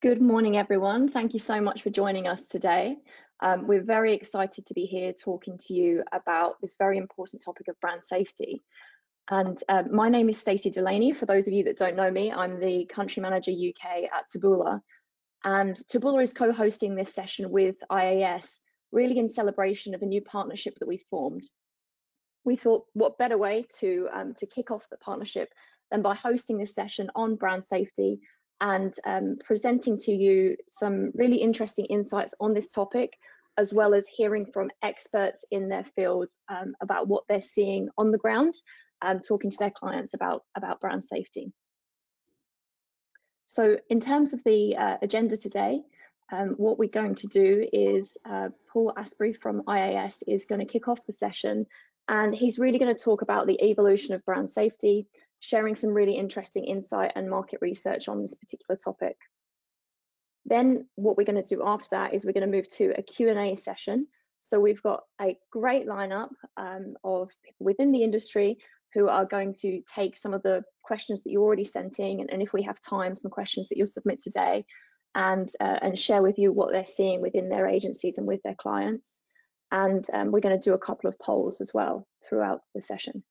Good morning, everyone. Thank you so much for joining us today. We're very excited to be here talking to you about this very important topic of brand safety. And my name is Stacey Delaney. For those of you that don't know me, I'm the Country Manager UK at Taboola. And Taboola is co-hosting this session with IAS, really in celebration of a new partnership that we formed. We thought, what better way to kick off the partnership than by hosting this session on brand safety and presenting to you some really interesting insights on this topic, as well as hearing from experts in their field about what they're seeing on the ground, talking to their clients about brand safety. So in terms of the agenda today, what we're going to do is Paul Asprey from IAS is going to kick off the session, and he's really going to talk about the evolution of brand safety, sharing some really interesting insight and market research on this particular topic. Then what we're going to do after that is we're going to move to a Q&A session. So we've got a great lineup of people within the industry who are going to take some of the questions that you already sent in, and if we have time, some questions that you'll submit today, and share with you what they're seeing within their agencies and with their clients. And we're going to do a couple of polls as well throughout the session.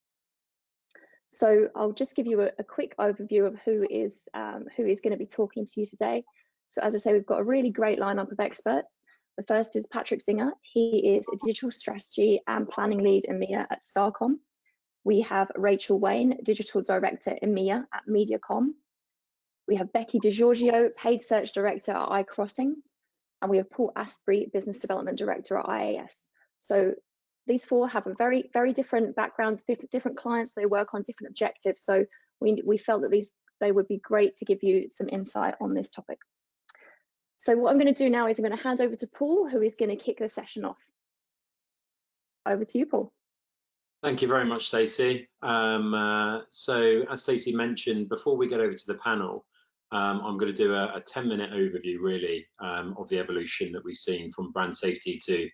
So I'll just give you a quick overview of who is going to be talking to you today. So as I say, we've got a really great lineup of experts. The first is Patrick Zinger. He is a digital strategy and planning lead EMEA at Starcom. We have Rachel Wayne, digital director EMEA at Mediacom. We have Becky DiGiorgio, paid search director at iCrossing. And we have Paul Asprey, business development director at IAS. So these four have a very, very different backgrounds, different clients. They work on different objectives. So we felt that they would be great to give you some insight on this topic. So what I'm going to do now is I'm going to hand over to Paul, who is going to kick the session off. Over to you, Paul. Thank you very much, Stacey. So as Stacey mentioned, before we get over to the panel, I'm going to do a 10-minute overview, really, of the evolution that we've seen from brand safety to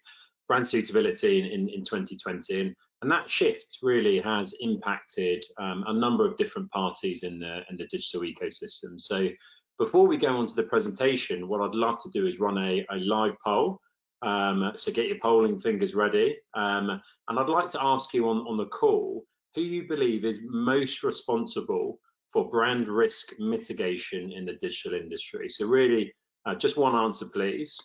brand suitability in 2020, and that shift really has impacted a number of different parties in the digital ecosystem. So before we go on to the presentation, what I'd love to do is run a live poll. So get your polling fingers ready, and I'd like to ask you on the call who you believe is most responsible for brand risk mitigation in the digital industry. So really, just one answer, please.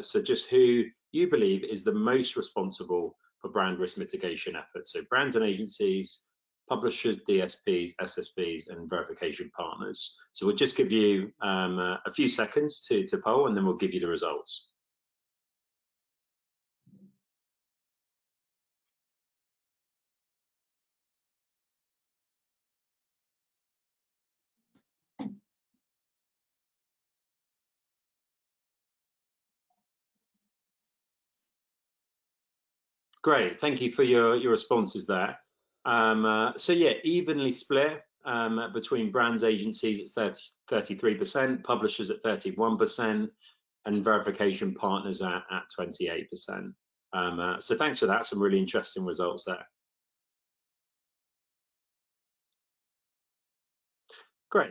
So just who you believe is the most responsible for brand risk mitigation efforts. So brands and agencies, publishers, DSPs, SSPs, and verification partners. So we'll just give you a few seconds to poll, and then we'll give you the results. Great, thank you for your responses there. So yeah, evenly split between brands, agencies at 33%, publishers at 31%, and verification partners at 28%. So thanks for that, some really interesting results there. Great.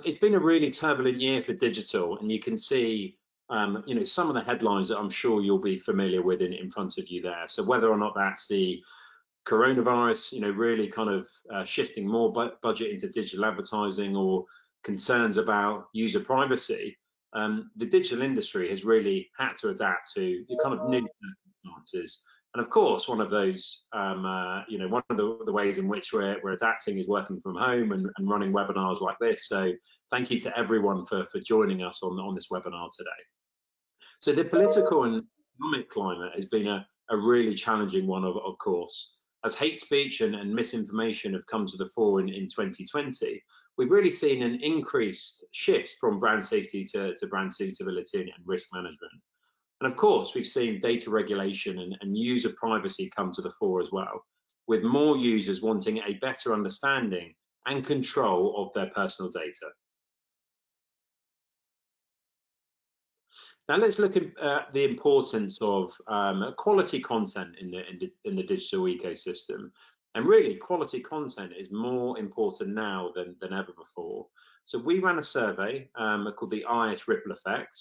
It's been a really turbulent year for digital, and you can see some of the headlines that I'm sure you'll be familiar with in front of you there. So whether or not that's the coronavirus, really kind of shifting more budget into digital advertising, or concerns about user privacy, the digital industry has really had to adapt to kind of new circumstances. And of course, one of those, one of the ways in which we're adapting is working from home and running webinars like this. So thank you to everyone for joining us on this webinar today. So the political and economic climate has been a really challenging one, of course. As hate speech and misinformation have come to the fore in 2020, we've really seen an increased shift from brand safety to brand suitability and risk management. And of course, we've seen data regulation and user privacy come to the fore as well, with more users wanting a better understanding and control of their personal data. Now let's look at the importance of quality content in the digital ecosystem. And really, quality content is more important now than ever before. So we ran a survey called the IAS Ripple Effect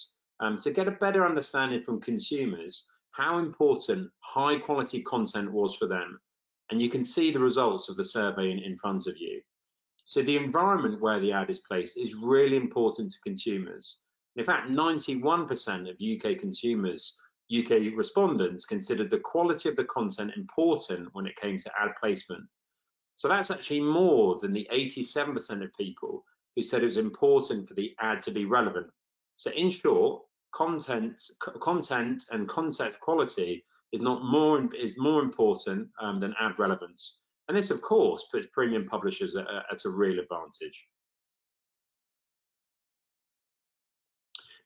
to get a better understanding from consumers how important high quality content was for them. And you can see the results of the survey in front of you. So the environment where the ad is placed is really important to consumers. In fact, 91% of UK respondents considered the quality of the content important when it came to ad placement. So that's actually more than the 87% of people who said it was important for the ad to be relevant. So in short, content and content quality is more important than ad relevance. And this, of course, puts premium publishers at a real advantage.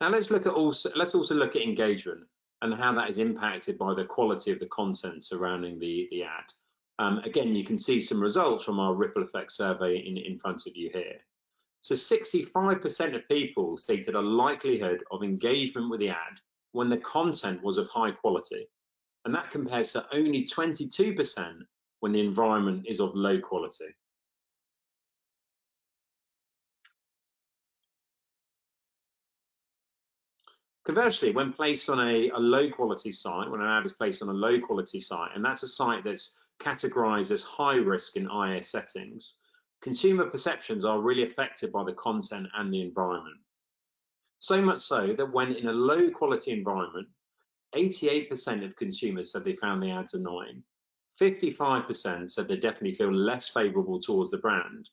Now let's also look at engagement and how that is impacted by the quality of the content surrounding the ad. Again, you can see some results from our Ripple Effect survey in front of you here. So 65% of people stated a likelihood of engagement with the ad when the content was of high quality. And that compares to only 22% when the environment is of low quality. Conversely, when placed on a low quality site, when an ad is placed on a low quality site, and that's a site that's categorized as high risk in IAS settings, consumer perceptions are really affected by the content and the environment. So much so that when in a low quality environment, 88% of consumers said they found the ads annoying. 55% said they definitely feel less favorable towards the brand.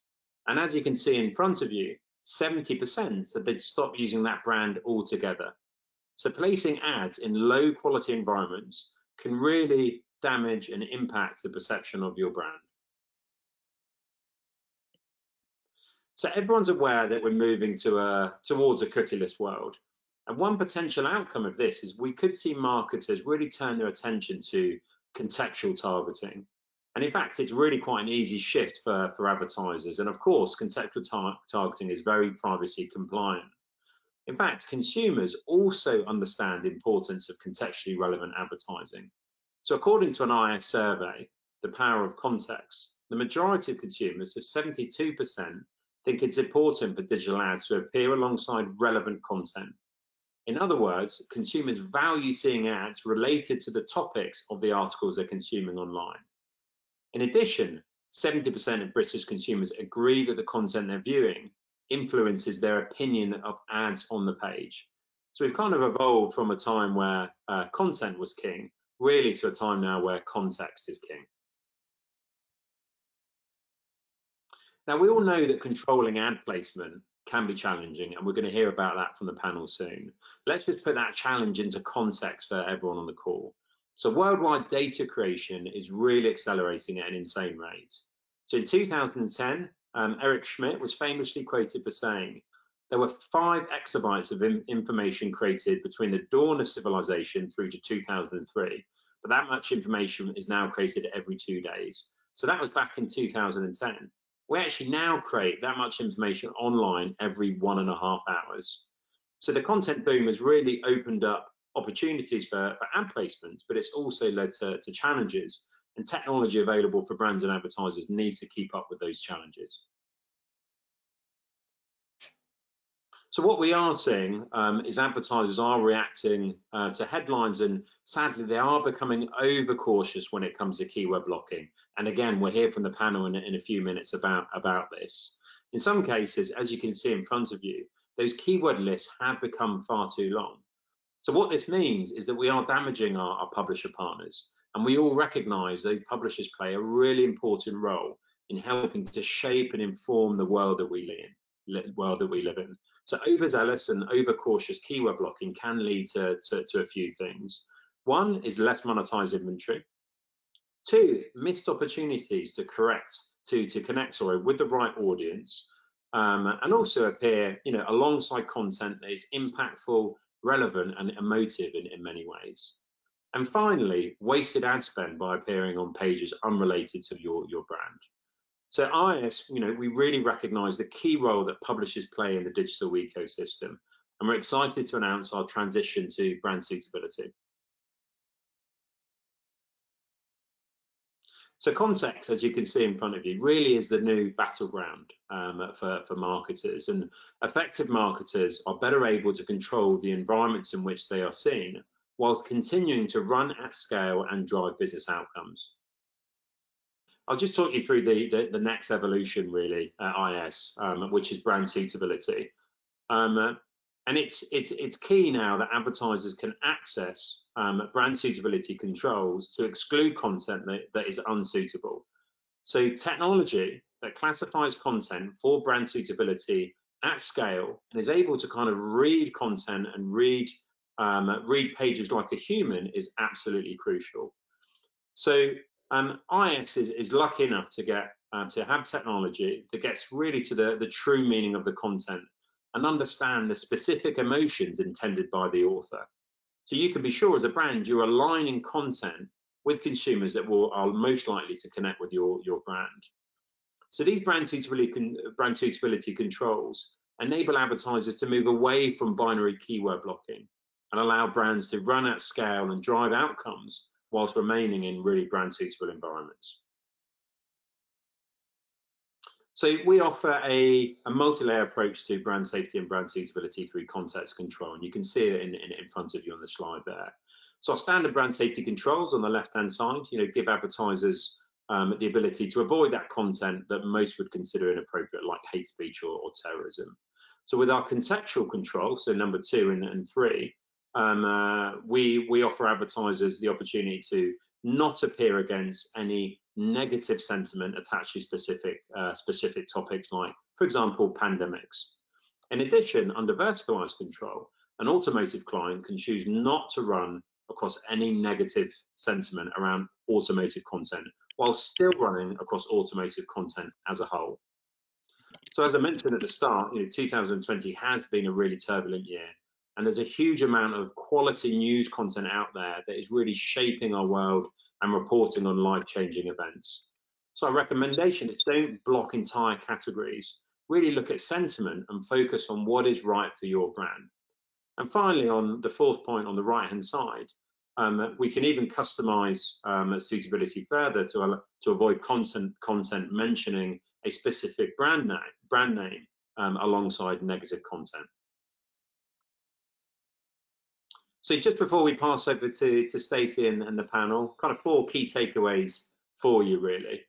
And as you can see in front of you, 70% said they'd stop using that brand altogether. So placing ads in low quality environments can really damage and impact the perception of your brand. So everyone's aware that we're moving towards a cookieless world. And one potential outcome of this is we could see marketers really turn their attention to contextual targeting. And in fact, it's really quite an easy shift for advertisers. And of course, contextual targeting is very privacy compliant. In fact, consumers also understand the importance of contextually relevant advertising. So according to an IAS survey, The Power of Context, the majority of consumers, so 72%, think it's important for digital ads to appear alongside relevant content. In other words, consumers value seeing ads related to the topics of the articles they're consuming online. In addition, 70% of British consumers agree that the content they're viewing influences their opinion of ads on the page. So we've kind of evolved from a time where content was king, really to a time now where context is king. Now, we all know that controlling ad placement can be challenging, and we're going to hear about that from the panel soon. Let's just put that challenge into context for everyone on the call. So worldwide data creation is really accelerating at an insane rate. So in 2010, Eric Schmidt was famously quoted for saying, there were 5 exabytes of information created between the dawn of civilization through to 2003, but that much information is now created every 2 days. So that was back in 2010. We actually now create that much information online every 1.5 hours. So the content boom has really opened up opportunities for ad placements, but it's also led to challenges, and technology available for brands and advertisers needs to keep up with those challenges. So what we are seeing is advertisers are reacting to headlines, and sadly they are becoming overcautious when it comes to keyword blocking. And again, we'll hear from the panel in a few minutes about this. In some cases, as you can see in front of you, those keyword lists have become far too long. So what this means is that we are damaging our publisher partners, and we all recognize those publishers play a really important role in helping to shape and inform the world that we live in. So overzealous and overcautious keyword blocking can lead to a few things. One is less monetized inventory. 2, missed opportunities to connect with the right audience, and also appear alongside content that is impactful, relevant, and emotive in many ways. And finally, wasted ad spend by appearing on pages unrelated to your brand. So IAS, we really recognize the key role that publishers play in the digital ecosystem, and we're excited to announce our transition to brand suitability. So context, as you can see in front of you, really is the new battleground for marketers, and effective marketers are better able to control the environments in which they are seen, whilst continuing to run at scale and drive business outcomes. I'll just talk you through the next evolution, really, at IAS, which is brand suitability. And it's key now that advertisers can access brand suitability controls to exclude content that is unsuitable. So technology that classifies content for brand suitability at scale and is able to kind of read content and read pages like a human is absolutely crucial. So IAS is lucky enough to get to have technology that gets really to the true meaning of the content and understand the specific emotions intended by the author. So you can be sure as a brand you're aligning content with consumers that are most likely to connect with your brand. So these brand suitability controls enable advertisers to move away from binary keyword blocking and allow brands to run at scale and drive outcomes whilst remaining in really brand suitable environments. So we offer a multi-layer approach to brand safety and brand suitability through context control, and you can see it in front of you on the slide there. So our standard brand safety controls on the left-hand side, give advertisers the ability to avoid that content that most would consider inappropriate, like hate speech or terrorism. So with our contextual control, so number 2 and 3, we offer advertisers the opportunity to not appear against any negative sentiment attached to specific topics, like, for example, pandemics. In addition, under verticalized control, an automotive client can choose not to run across any negative sentiment around automotive content, while still running across automotive content as a whole. So as I mentioned at the start, 2020 has been a really turbulent year, and there's a huge amount of quality news content out there that is really shaping our world and reporting on life-changing events. So our recommendation is don't block entire categories, really look at sentiment and focus on what is right for your brand. And finally, on the 4th point on the right-hand side, we can even customize suitability further to avoid content mentioning a specific brand name alongside negative content. So just before we pass over to Stacey and the panel, kind of 4 key takeaways for you, really.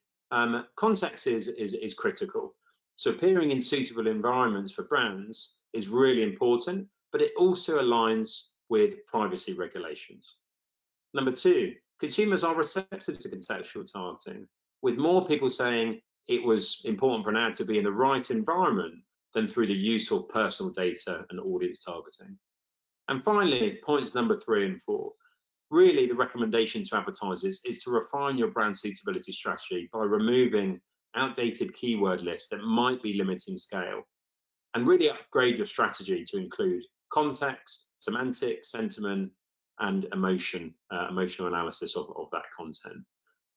Context is critical. So appearing in suitable environments for brands is really important, but it also aligns with privacy regulations. Number 2, consumers are receptive to contextual targeting, with more people saying it was important for an ad to be in the right environment than through the use of personal data and audience targeting. And finally, points number 3 and 4. Really, the recommendation to advertisers is to refine your brand suitability strategy by removing outdated keyword lists that might be limiting scale, and really upgrade your strategy to include context, semantics, sentiment, and emotional analysis of that content.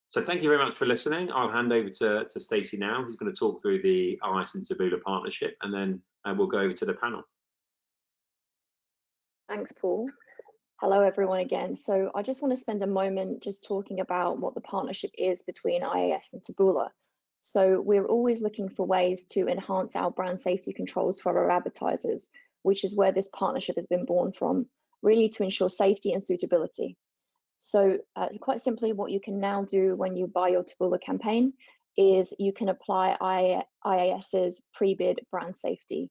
So thank you very much for listening. I'll hand over to Stacey now, who's going to talk through the IAS and Taboola partnership, and then we'll go over to the panel. Thanks, Paul. Hello, everyone again. So I just want to spend a moment just talking about what the partnership is between IAS and Taboola. So we're always looking for ways to enhance our brand safety controls for our advertisers, which is where this partnership has been born from, really to ensure safety and suitability. So quite simply, what you can now do when you buy your Taboola campaign is you can apply IAS's pre-bid brand safety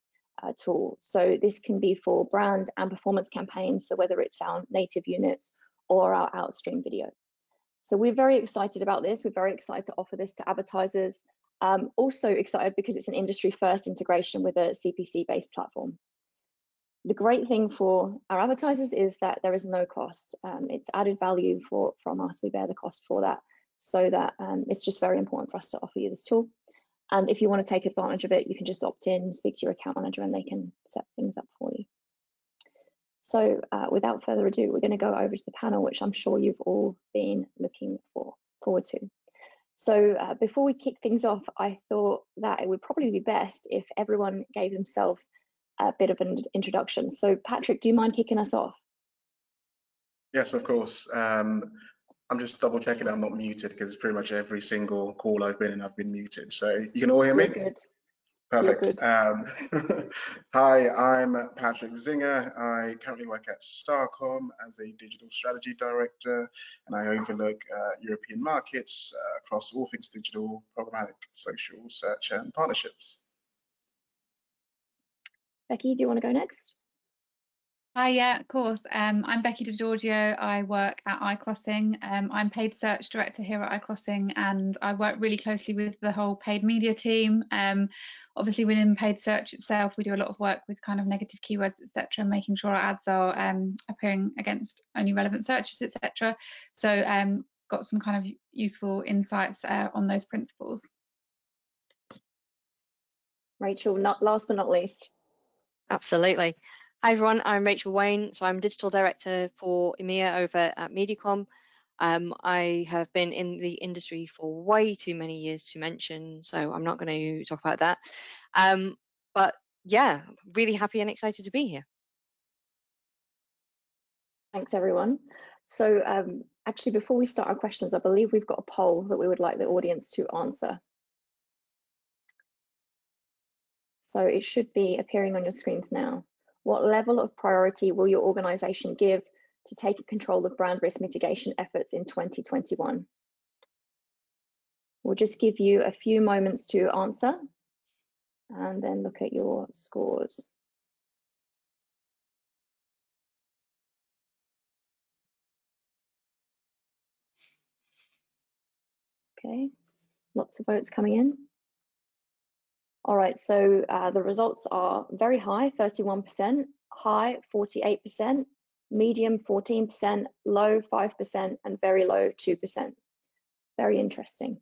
tool. So this can be for brand and performance campaigns, so whether it's our native units or our outstream video. So we're very excited about this. We're very excited to offer this to advertisers. Also excited because it's an industry first integration with a CPC-based platform. The great thing for our advertisers is that there is no cost. It's added value from us. We bear the cost for that. So that it's just very important for us to offer you this tool. And if you want to take advantage of it, you can just opt in, speak to your account manager, and they can set things up for you. So without further ado, we're going to go over to the panel, which I'm sure you've all been looking forward to. So before we kick things off, I thought that it would probably be best if everyone gave themselves a bit of an introduction. So Patrick, do you mind kicking us off? Yes, of course. I'm just double checking I'm not muted, because pretty much every single call I've been in, I've been muted. So you can all hear me? You're good. Perfect. You're good. Hi, I'm Patrick Zinger. I currently work at Starcom as a digital strategy director, and I overlook European markets across all things digital, programmatic, social, search, and partnerships. Becky, do you want to go next? Hi, yeah, of course. I'm Becky DeGiorgio. I work at iCrossing. I'm paid search director here at iCrossing, and I work really closely with the whole paid media team. Obviously, within paid search itself, we do a lot of work with kind of negative keywords, etc., making sure our ads are appearing against only relevant searches, etc. So, got some kind of useful insights on those principles. Rachel, last but not least. Absolutely. Hi everyone, I'm Rachel Wayne. So I'm Digital Director for EMEA over at Mediacom. I have been in the industry for way too many years to mention, so I'm not going to talk about that. But yeah, really happy and excited to be here. Thanks everyone. So actually, before we start our questions, I believe we've got a poll that we would like the audience to answer. So it should be appearing on your screens now. What level of priority will your organization give to take control of brand risk mitigation efforts in 2021? We'll just give you a few moments to answer and then look at your scores. Okay, lots of votes coming in. All right, so the results are very high, 31%, high, 48%, medium, 14%, low, 5%, and very low, 2%. Very interesting.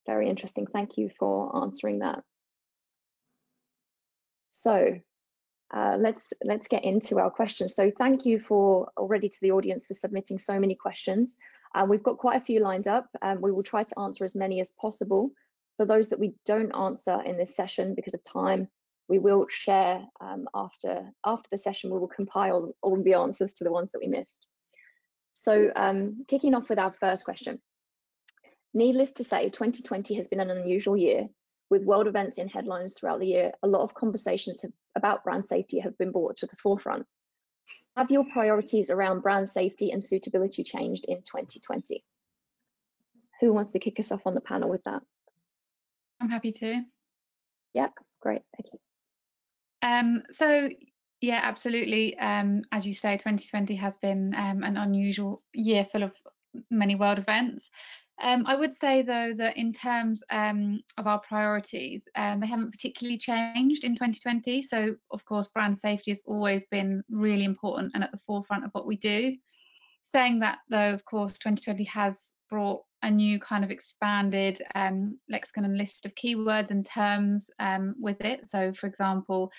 Very interesting. Thank you for answering that. So let's get into our questions. So thank you already to the audience for submitting so many questions. We've got quite a few lined up. We will try to answer as many as possible. For those that we don't answer in this session because of time, we will share after the session. We will compile all of the answers to the ones that we missed. So kicking off with our first question. Needless to say, 2020 has been an unusual year. With world events in headlines throughout the year, a lot of conversations about brand safety have been brought to the forefront. Have your priorities around brand safety and suitability changed in 2020? Who wants to kick us off on the panel with that? I'm happy to. Yeah, great, thank you. So yeah, absolutely. As you say, 2020 has been an unusual year full of many world events. I would say though that in terms of our priorities, they haven't particularly changed in 2020. So of course, brand safety has always been really important and at the forefront of what we do. Saying that though, of course, 2020 has brought a new kind of expanded lexicon and list of keywords and terms with it. So for example,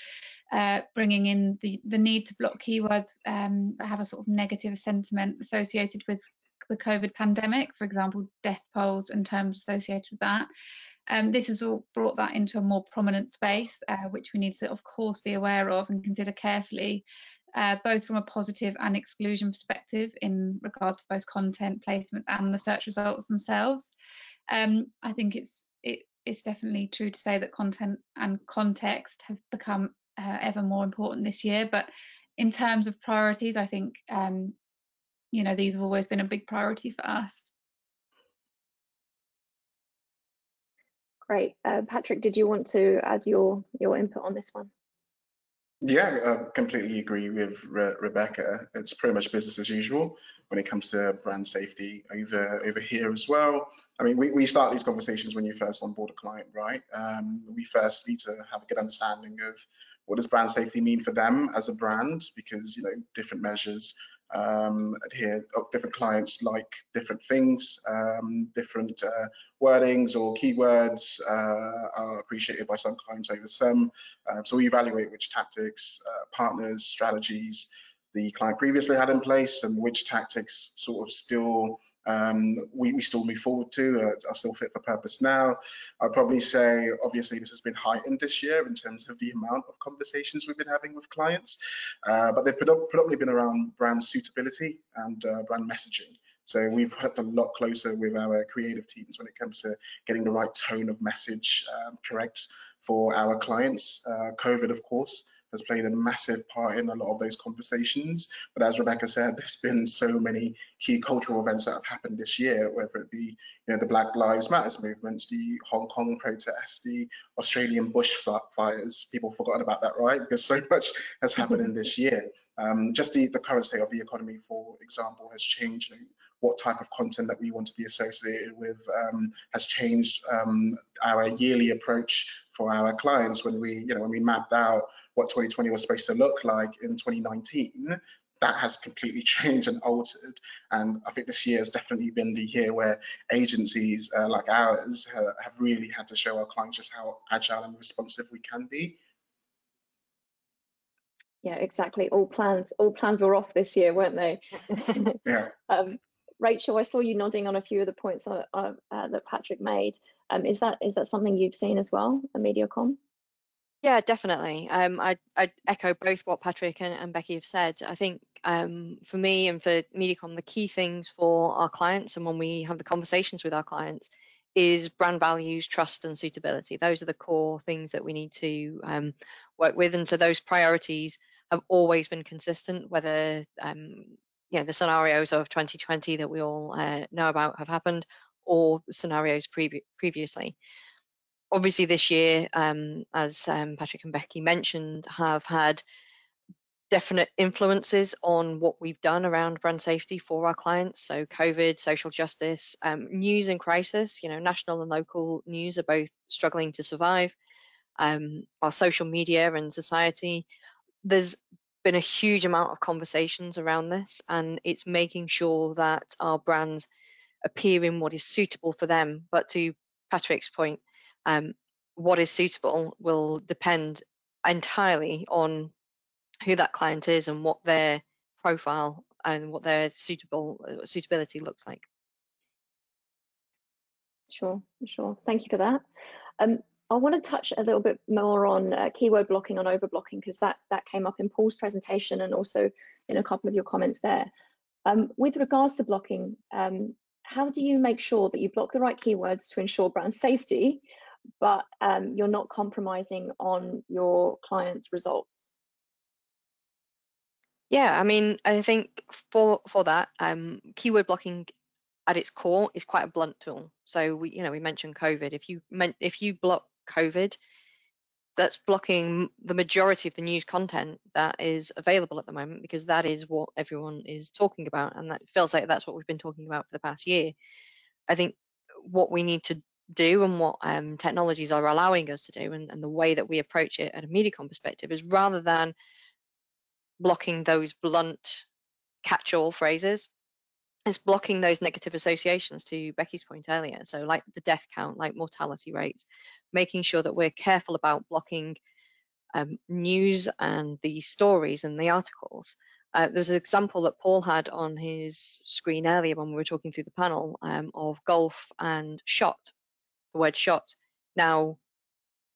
bringing in the need to block keywords that have a sort of negative sentiment associated with the COVID pandemic, for example, death tolls and terms associated with that. This has all brought that into a more prominent space, which we need to, of course, be aware of and consider carefully, both from a positive and exclusion perspective in regard to both content placement and the search results themselves. I think it's definitely true to say that content and context have become ever more important this year. But in terms of priorities, I think you know, these have always been a big priority for us. Great. Patrick, did you want to add your input on this one? Yeah, I completely agree with Rebecca. It's pretty much business as usual when it comes to brand safety over here as well. I mean, we start these conversations when you first onboard a client, right? We first need to have a good understanding of what does brand safety mean for them as a brand, because you know different measures adhere. Different clients like different things, different wordings or keywords are appreciated by some clients over some. So we evaluate which tactics, partners, strategies the client previously had in place, and which tactics sort of still we still move forward to, are still fit for purpose now. I'd probably say, obviously, this has been heightened this year in terms of the amount of conversations we've been having with clients, but they've predominantly been around brand suitability and brand messaging. So we've worked a lot closer with our creative teams when it comes to getting the right tone of message correct for our clients. COVID, of course, has played a massive part in a lot of those conversations. But as Rebecca said, there's been so many key cultural events that have happened this year, whether it be the Black Lives Matter movements, the Hong Kong protests, the Australian bushfires. People have forgotten about that, right? Because so much has happened in this year. Just the current state of the economy, for example, has changed what type of content that we want to be associated with, has changed our yearly approach for our clients. When we mapped out what 2020 was supposed to look like in 2019, that has completely changed and altered. And I think this year has definitely been the year where agencies like ours have really had to show our clients just how agile and responsive we can be. Yeah, exactly. All plans were off this year, weren't they? Yeah. Rachel, I saw you nodding on a few of the points that Patrick made. Is that something you've seen as well at MediaCom? Yeah, definitely. I'd echo both what Patrick and Becky have said. I think for me and for MediaCom, the key things for our clients and when we have the conversations with our clients is brand values, trust, and suitability. Those are the core things that we need to work with. And so those priorities have always been consistent, whether the scenarios of 2020 that we all know about have happened or scenarios previously. Obviously this year, as Patrick and Becky mentioned, have had definite influences on what we've done around brand safety for our clients. So COVID, social justice, news in crisis, national and local news are both struggling to survive. Our social media and society, there's been a huge amount of conversations around this, and it's making sure that our brands appear in what is suitable for them. But to Patrick's point, what is suitable will depend entirely on who that client is and what their profile and what their suitability looks like. Sure. Thank you for that. I want to touch a little bit more on keyword blocking on overblocking, because that came up in Paul's presentation and also in a couple of your comments there. With regards to blocking, how do you make sure that you block the right keywords to ensure brand safety, but you're not compromising on your clients' results? Yeah, I mean, I think for that, keyword blocking at its core is quite a blunt tool. So we mentioned COVID. If you block COVID, that's blocking the majority of the news content that is available at the moment, because that is what everyone is talking about, and that feels like that's what we've been talking about for the past year. I think what we need to do and what technologies are allowing us to do, and the way that we approach it at a MediaCom perspective, is rather than blocking those blunt catch-all phrases, is blocking those negative associations, to Becky's point earlier. So like the death count, like mortality rates, making sure that we're careful about blocking news and the stories and the articles. There's an example that Paul had on his screen earlier when we were talking through the panel of golf and shot, the word shot. Now,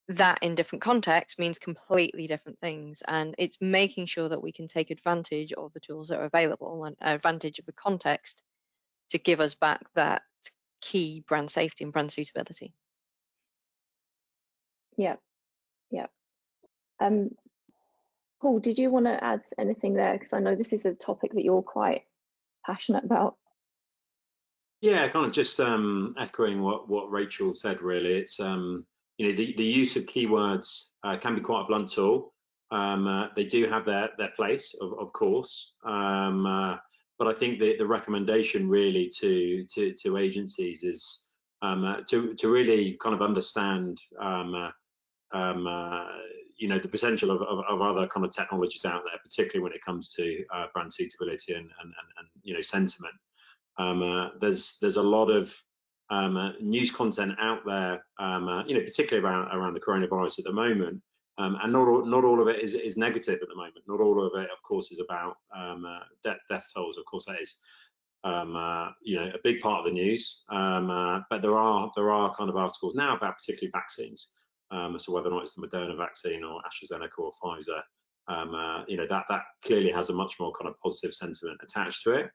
that in different contexts means completely different things, and it's making sure that we can take advantage of the tools that are available and advantage of the context to give us back that key brand safety and brand suitability. Yeah. Paul, did you want to add anything there? Because I know this is a topic that you're quite passionate about. Yeah, kind of just echoing what Rachel said. Really, it's the use of keywords can be quite a blunt tool. They do have their place, of course, but I think the recommendation really to agencies is to really kind of understand the potential of other kind of technologies out there, particularly when it comes to brand suitability and sentiment. There's a lot of news content out there, particularly around the coronavirus at the moment, and not all of it is negative at the moment. Not all of it, of course, is about death tolls. Of course, that is a big part of the news, but there are kind of articles now about particularly vaccines. So whether or not it's the Moderna vaccine or AstraZeneca or Pfizer, that clearly has a much more kind of positive sentiment attached to it.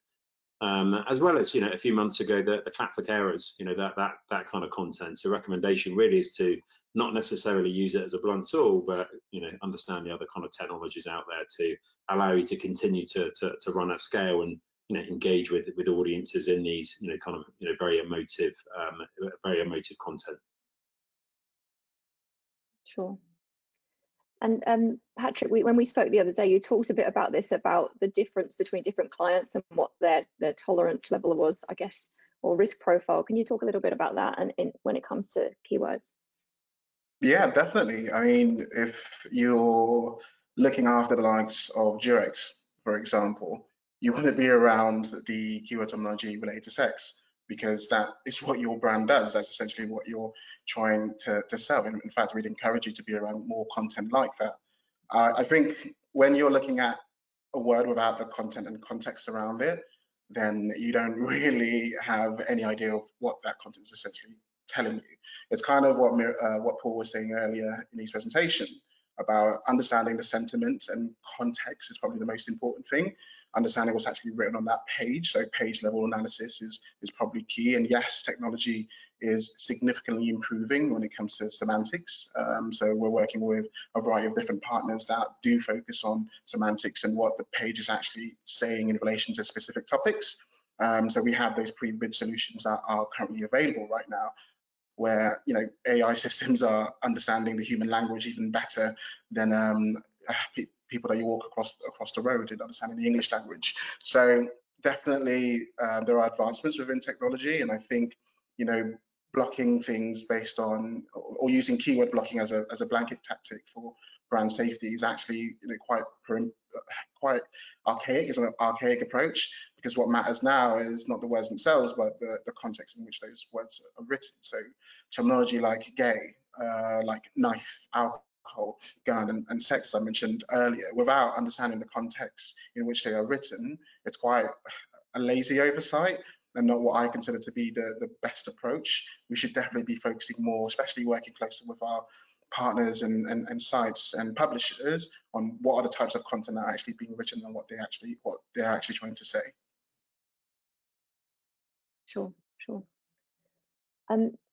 as well as, a few months ago, the clap for carers, that kind of content. So recommendation really is to not necessarily use it as a blunt tool, but, understand the other kind of technologies out there to allow you to continue to run at scale and, engage with audiences in these, kind of, very emotive content. Sure. And Patrick, when we spoke the other day, you talked a bit about this, about the difference between different clients and what their tolerance level was, I guess, or risk profile. Can you talk a little bit about that and when it comes to keywords? Yeah, definitely. I mean, if you're looking after the likes of Durex, for example, you want to be around the keyword terminology related to sex, because that is what your brand does. That's essentially what you're trying to sell. In fact, we'd encourage you to be around more content like that. I think when you're looking at a word without the content and context around it, then you don't really have any idea of what that content is essentially telling you. It's kind of what Paul was saying earlier in his presentation about understanding the sentiment, and context is probably the most important thing. Understanding what's actually written on that page. So page level analysis is probably key. And yes, technology is significantly improving when it comes to semantics. So we're working with a variety of different partners that do focus on semantics and what the page is actually saying in relation to specific topics. So we have those pre-bid solutions that are currently available right now, where AI systems are understanding the human language even better than people that you walk across the road and understanding the English language. So definitely there are advancements within technology, and I think blocking things based on, or using keyword blocking as a blanket tactic for brand safety is actually quite archaic. It's an archaic approach, because what matters now is not the words themselves, but the context in which those words are written. So terminology like gay, like knife, alcohol, gun, and sex, as I mentioned earlier, without understanding the context in which they are written, it's quite a lazy oversight and not what I consider to be the best approach. We should definitely be focusing more, especially working closer with our partners and sites and publishers, on what are the types of content that are actually being written and what they're actually trying to say. Sure.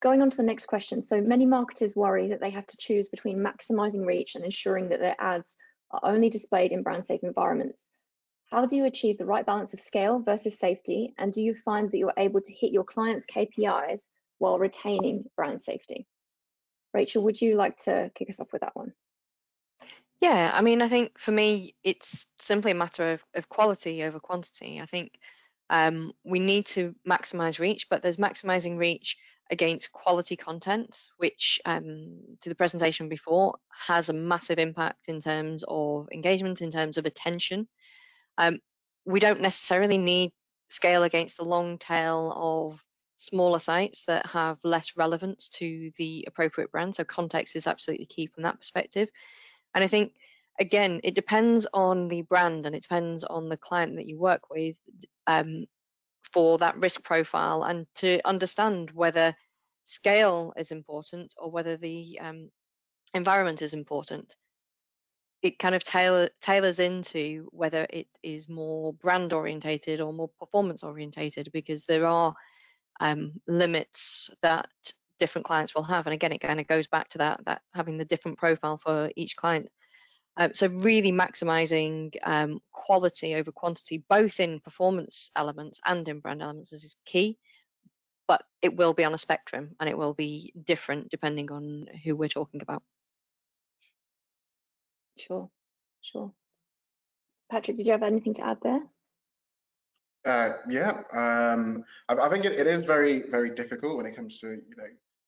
Going on to the next question. So many marketers worry that they have to choose between maximizing reach and ensuring that their ads are only displayed in brand safe environments. How do you achieve the right balance of scale versus safety? And do you find that you're able to hit your clients' KPIs while retaining brand safety? Rachel, would you like to kick us off with that one? Yeah, I mean, I think for me, it's simply a matter of quality over quantity. I think we need to maximize reach, but there's maximizing reach against quality content, which to the presentation before has a massive impact in terms of engagement, in terms of attention. We don't necessarily need scale against the long tail of smaller sites that have less relevance to the appropriate brand. So context is absolutely key from that perspective. And I think, again, it depends on the brand and it depends on the client that you work with for that risk profile, and to understand whether scale is important or whether the environment is important. It kind of tailors into whether it is more brand orientated or more performance orientated, because there are limits that different clients will have. And again, it kind of goes back to that having the different profile for each client. So really maximizing quality over quantity, both in performance elements and in brand elements, is key. But it will be on a spectrum, and it will be different depending on who we're talking about. Sure. Patrick, did you have anything to add there? Yeah, I think it is very, very difficult when it comes to,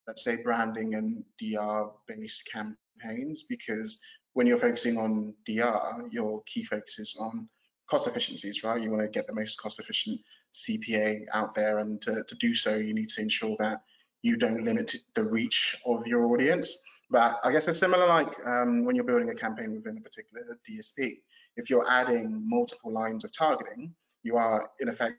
let's say branding and DR-based campaigns, because when you're focusing on DR, your key focus is on cost efficiencies, right? You want to get the most cost-efficient CPA out there, and to do so, you need to ensure that you don't limit the reach of your audience. But I guess it's similar like when you're building a campaign within a particular DSP. If you're adding multiple lines of targeting, you are in effect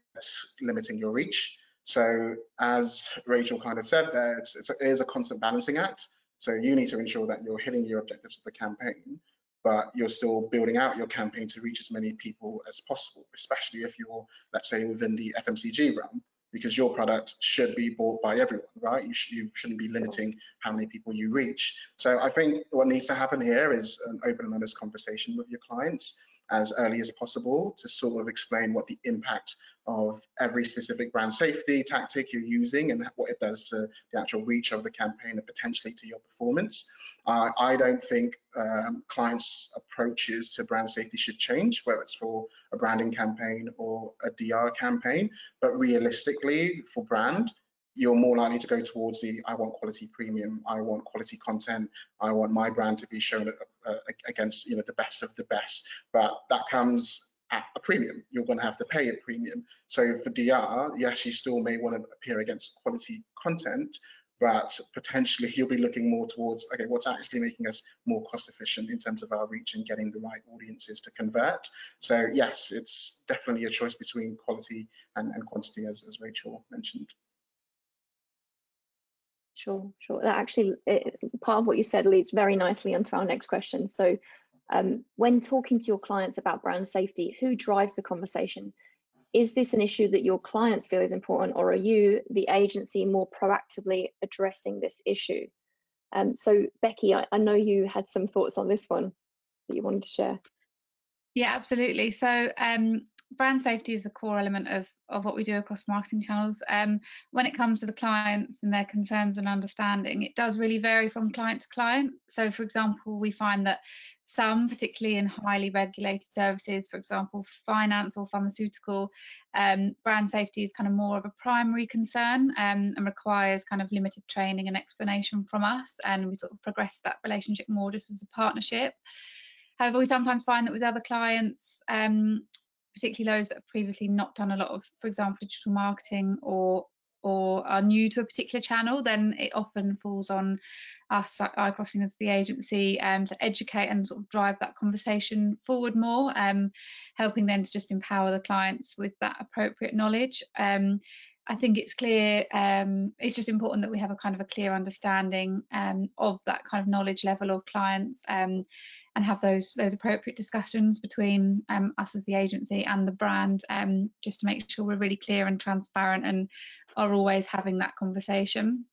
limiting your reach. So as Rachel kind of said there, it is a constant balancing act. So you need to ensure that you're hitting your objectives of the campaign, but you're still building out your campaign to reach as many people as possible, especially if you're, let's say, within the FMCG realm, because your product should be bought by everyone, right? You shouldn't be limiting how many people you reach. So I think what needs to happen here is an open and honest conversation with your clients as early as possible to sort of explain what the impact of every specific brand safety tactic you're using and what it does to the actual reach of the campaign and potentially to your performance. I don't think clients' approaches to brand safety should change, whether it's for a branding campaign or a DR campaign, but realistically for brand, you're more likely to go towards the I want quality premium, I want quality content, I want my brand to be shown against the best of the best, but that comes at a premium. You're going to have to pay a premium. So for DR, yes, you still may want to appear against quality content, but potentially you'll be looking more towards, okay, what's actually making us more cost efficient in terms of our reach and getting the right audiences to convert. So yes, it's definitely a choice between quality and quantity, as Rachel mentioned. Sure. That actually, part of what you said leads very nicely onto our next question. So when talking to your clients about brand safety, who drives the conversation? Is this an issue that your clients feel is important, or are you, the agency, more proactively addressing this issue? So Becky, I know you had some thoughts on this one that you wanted to share. Yeah, absolutely. So brand safety is a core element of what we do across marketing channels. When it comes to the clients and their concerns and understanding, it does really vary from client to client. So for example, we find that some, particularly in highly regulated services, for example, finance or pharmaceutical, brand safety is kind of more of a primary concern and requires kind of limited training and explanation from us. And we sort of progress that relationship more just as a partnership. However, we sometimes find that with other clients, particularly those that have previously not done a lot of, for example, digital marketing or are new to a particular channel, then it often falls on us, iCrossing as the agency, to educate and sort of drive that conversation forward more, helping them to just empower the clients with that appropriate knowledge. I think it's clear, it's just important that we have a kind of a clear understanding of that kind of knowledge level of clients, and have those appropriate discussions between us as the agency and the brand, just to make sure we're really clear and transparent and are always having that conversation.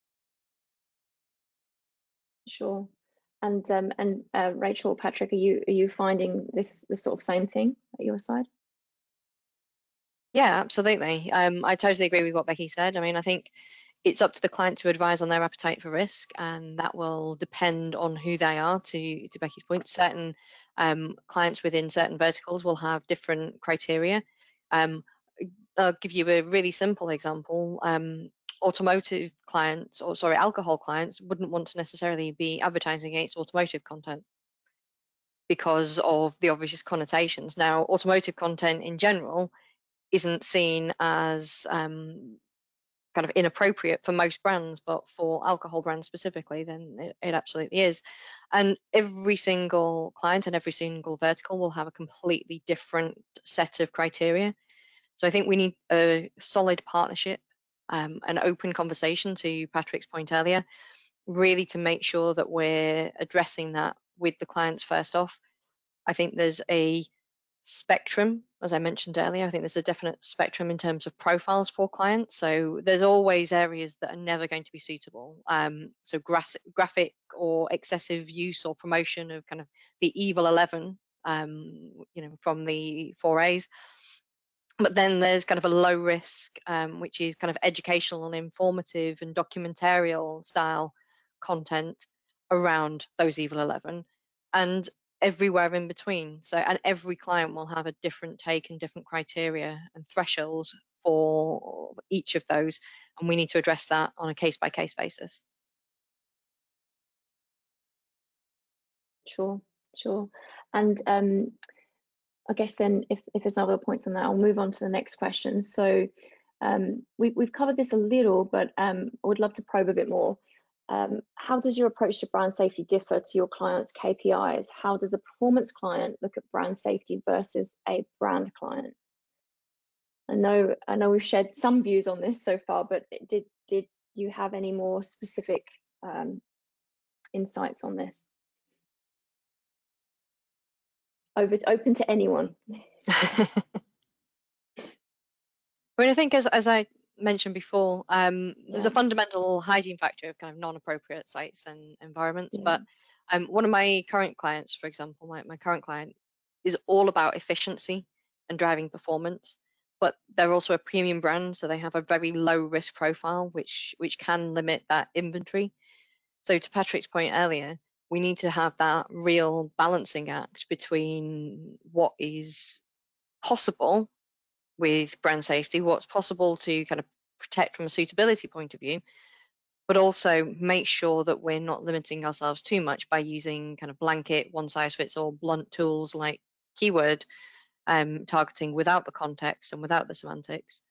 Sure. And Rachel, Patrick, are you finding this the sort of same thing at your side? Yeah, absolutely. I totally agree with what Becky said. I mean, I think it's up to the client to advise on their appetite for risk, and that will depend on who they are. To Becky's point, certain clients within certain verticals will have different criteria. I'll give you a really simple example. Automotive clients, or sorry, alcohol clients wouldn't want to necessarily be advertising against automotive content because of the obvious connotations. Now, automotive content in general isn't seen as kind of inappropriate for most brands, but for alcohol brands specifically, then it absolutely is. And every single client and every single vertical will have a completely different set of criteria. So I think we need a solid partnership, an open conversation, to Patrick's point earlier, really to make sure that we're addressing that with the clients first off. I think there's a spectrum, as I mentioned earlier. I think there's a definite spectrum in terms of profiles for clients. So there's always areas that are never going to be suitable. So graphic or excessive use or promotion of kind of the evil 11, from the 4As. But then there's kind of a low risk, which is kind of educational and informative and documentarial style content around those evil 11. And everywhere in between. So, and every client will have a different take and different criteria and thresholds for each of those, and we need to address that on a case-by-case basis. Sure. And I guess then, if there's no other points on that, I'll move on to the next question. So we've covered this a little, but I would love to probe a bit more. How does your approach to brand safety differ to your clients' KPIs? How does a performance client look at brand safety versus a brand client? I know we've shared some views on this so far, but did you have any more specific insights on this? open to anyone. I mean, I think as I mentioned before, there's a fundamental hygiene factor of kind of non-appropriate sites and environments. But one of my current clients, for example, my current client is all about efficiency and driving performance. But they're also a premium brand, so they have a very low risk profile, which can limit that inventory. So to Patrick's point earlier, we need to have that real balancing act between what is possible with brand safety, what's possible to kind of protect from a suitability point of view, but also make sure that we're not limiting ourselves too much by using kind of blanket, one size fits all blunt tools like keyword targeting without the context and without the semantics,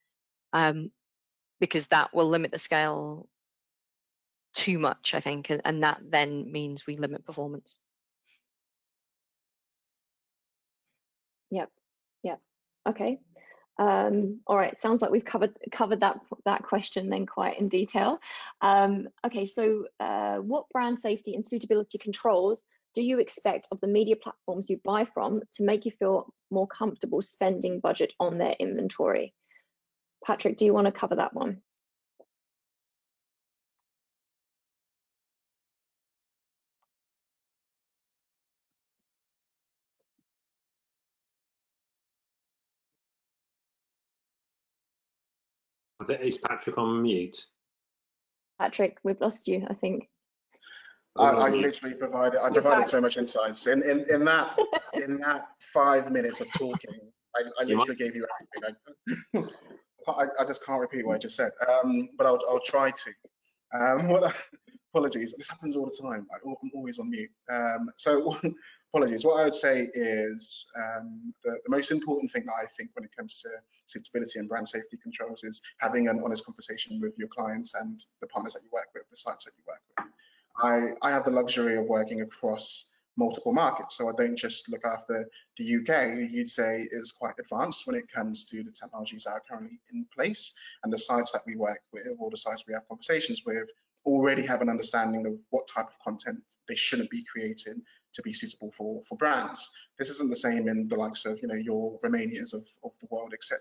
because that will limit the scale too much, I think, and that then means we limit performance. Yep. Okay. All right. Sounds like we've covered that question then quite in detail. Okay. So, what brand safety and suitability controls do you expect of the media platforms you buy from to make you feel more comfortable spending budget on their inventory? Patrick, do you want to cover that one? Is Patrick on mute? Patrick, we've lost you, I think. I literally provided so much insights in that 5 minutes of talking. I literally gave you everything. I just can't repeat what I just said, but I'll try to. Apologies, this happens all the time. I'm always on mute. So apologies. What I would say is the most important thing that I think when it comes to suitability and brand safety controls is having an honest conversation with your clients and the partners that you work with, the sites that you work with. I have the luxury of working across multiple markets, so I don't just look after the UK, who you'd say is quite advanced when it comes to the technologies that are currently in place, and the sites that we work with, or the sites we have conversations with, already have an understanding of what type of content they shouldn't be creating to be suitable for brands. This isn't the same in the likes of your Romanias of the world, etc.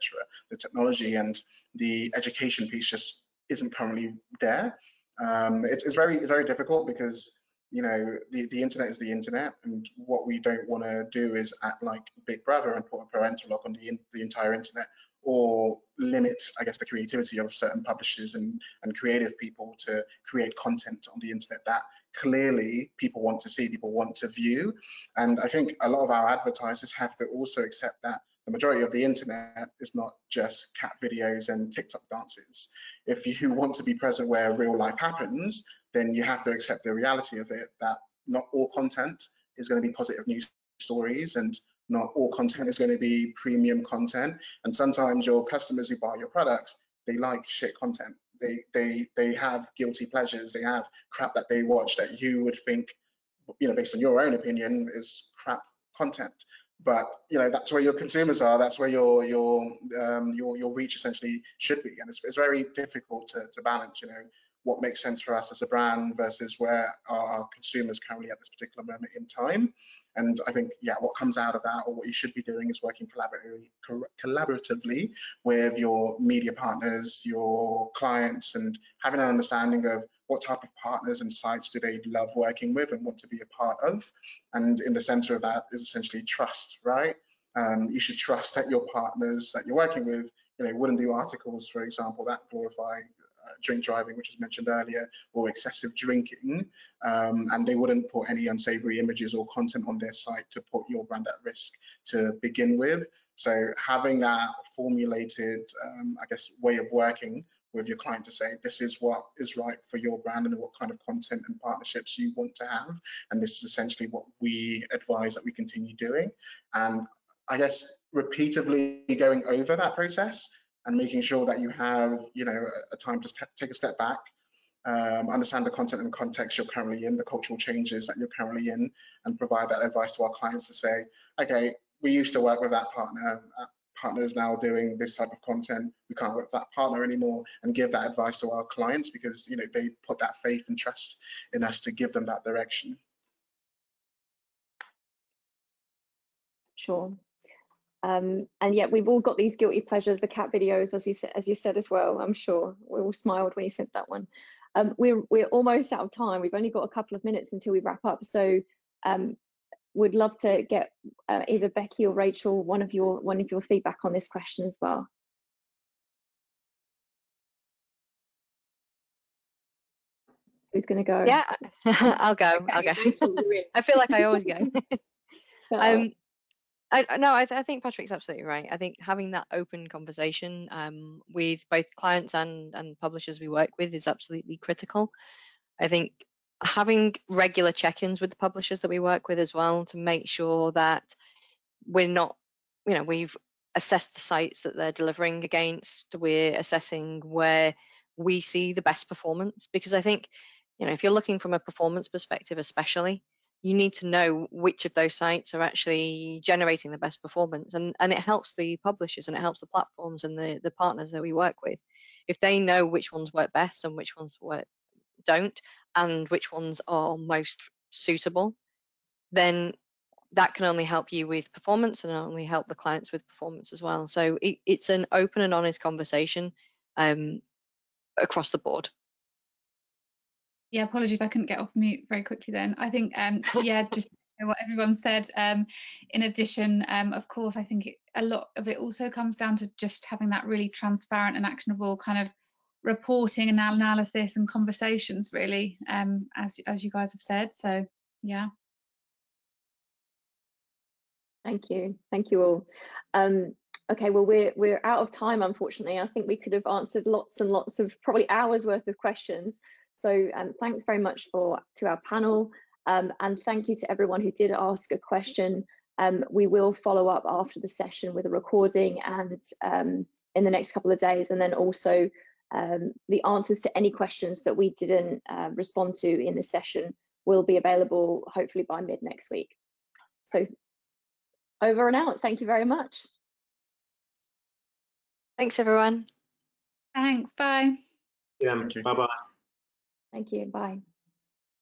The technology and the education piece just isn't currently there. It's very difficult because the internet is the internet, and what we don't want to do is act like Big Brother and put a parental lock on the entire internet, or limit, I guess, the creativity of certain publishers and creative people to create content on the internet that clearly people want to see, people want to view. And I think a lot of our advertisers have to also accept that the majority of the internet is not just cat videos and TikTok dances. If you want to be present where real life happens, then you have to accept the reality of it, that not all content is going to be positive news stories, and not all content is going to be premium content. And sometimes your customers who buy your products, they like shit content. They have guilty pleasures. They have crap that they watch that you would think, based on your own opinion, is crap content. But that's where your consumers are. That's where your reach essentially should be. And it's very difficult to balance. What makes sense for us as a brand versus where our consumers currently at this particular moment in time. And I think, what comes out of that, or what you should be doing, is working collaboratively with your media partners, your clients, and having an understanding of what type of partners and sites do they love working with and want to be a part of. And in the center of that is essentially trust, right? You should trust that your partners that you're working with, wouldn't do articles, for example, that glorify drink driving, which was mentioned earlier, or excessive drinking, and they wouldn't put any unsavory images or content on their site to put your brand at risk to begin with. So having that formulated, I guess, way of working with your client to say, this is what is right for your brand and what kind of content and partnerships you want to have, and this is essentially what we advise that we continue doing. And I guess repeatedly going over that process and making sure that you have, a time to take a step back, understand the content and context you're currently in, the cultural changes that you're currently in, and provide that advice to our clients to say, okay, we used to work with that partner. That partner is now doing this type of content. We can't work with that partner anymore, and give that advice to our clients because, they put that faith and trust in us to give them that direction. Sure. And yet we've all got these guilty pleasures, the cat videos, as you said as well. I'm sure we all smiled when you said that one. We're almost out of time. We've only got a couple of minutes until we wrap up. So would love to get either Becky or Rachel one of your feedback on this question as well. Who's going to go? Yeah, I'll go. Okay, I'll go. Rachel, you're in. I feel like I always go. So, I think Patrick's absolutely right. I think having that open conversation with both clients and publishers we work with is absolutely critical. I think having regular check-ins with the publishers that we work with as well, to make sure that we're not, we've assessed the sites that they're delivering against, we're assessing where we see the best performance, because I think, if you're looking from a performance perspective especially, you need to know which of those sites are actually generating the best performance, and it helps the publishers and it helps the platforms and the partners that we work with. If they know which ones work best and which ones don't, and which ones are most suitable, then that can only help you with performance and only help the clients with performance as well. So it's an open and honest conversation across the board. Yeah, apologies, I couldn't get off mute very quickly then. I think, yeah, just what everyone said. In addition, of course, I think a lot of it also comes down to just having that really transparent and actionable kind of reporting and analysis and conversations, really, as you guys have said. So, yeah. thank you all. Okay, well, we're out of time, unfortunately. I think we could have answered lots and lots of, probably hours worth of questions. So thanks very much to our panel, and thank you to everyone who did ask a question. We will follow up after the session with a recording and in the next couple of days, and then also the answers to any questions that we didn't respond to in the session will be available hopefully by mid next week. So over and out. Thank you very much. Thanks, everyone. Thanks. Bye. Yeah, bye-bye. Thank you. Bye.